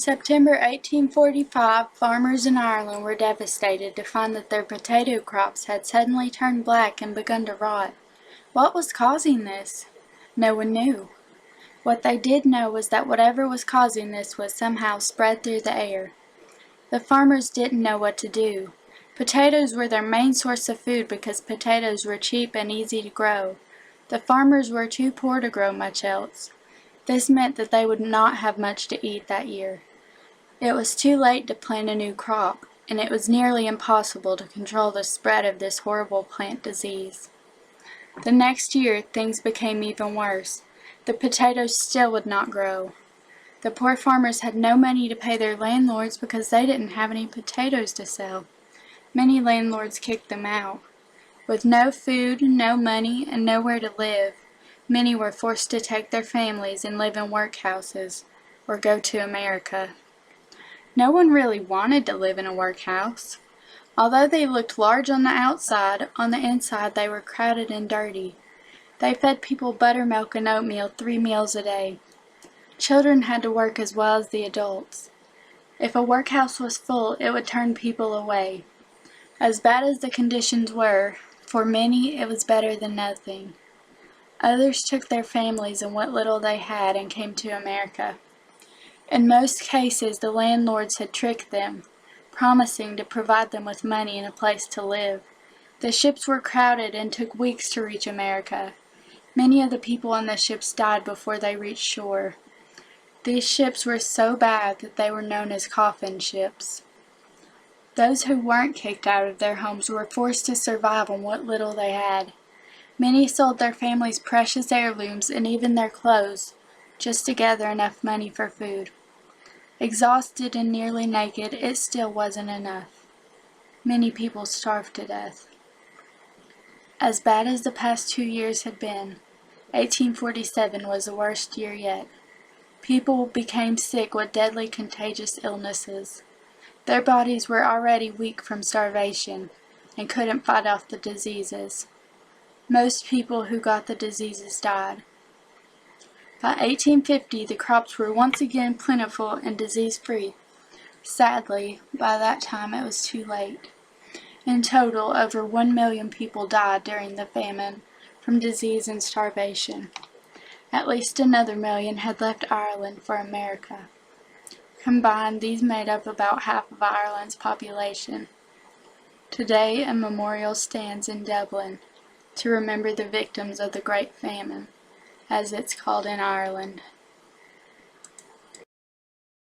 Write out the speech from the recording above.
September 1845, farmers in Ireland were devastated to find that their potato crops had suddenly turned black and begun to rot. What was causing this? No one knew. What they did know was that whatever was causing this was somehow spread through the air. The farmers didn't know what to do. Potatoes were their main source of food because potatoes were cheap and easy to grow. The farmers were too poor to grow much else. This meant that they would not have much to eat that year. It was too late to plant a new crop, and it was nearly impossible to control the spread of this horrible plant disease. The next year, things became even worse. The potatoes still would not grow. The poor farmers had no money to pay their landlords because they didn't have any potatoes to sell. Many landlords kicked them out. With no food, no money, and nowhere to live, many were forced to take their families and live in workhouses, or go to America. No one really wanted to live in a workhouse. Although they looked large on the outside, on the inside they were crowded and dirty. They fed people buttermilk and oatmeal 3 meals a day. Children had to work as well as the adults. If a workhouse was full, it would turn people away. As bad as the conditions were, for many it was better than nothing. Others took their families and what little they had and came to America. In most cases, the landlords had tricked them, promising to provide them with money and a place to live. The ships were crowded and took weeks to reach America. Many of the people on the ships died before they reached shore. These ships were so bad that they were known as coffin ships. Those who weren't kicked out of their homes were forced to survive on what little they had. Many sold their families' precious heirlooms and even their clothes, just to gather enough money for food. Exhausted and nearly naked, it still wasn't enough. Many people starved to death. As bad as the past 2 years had been, 1847 was the worst year yet. People became sick with deadly contagious illnesses. Their bodies were already weak from starvation and couldn't fight off the diseases. Most people who got the diseases died. By 1850, the crops were once again plentiful and disease-free. Sadly, by that time it was too late. In total, over 1 million people died during the famine from disease and starvation. At least another million had left Ireland for America. Combined, these made up about half of Ireland's population. Today, a memorial stands in Dublin to remember the victims of the Great Famine, as it's called in Ireland.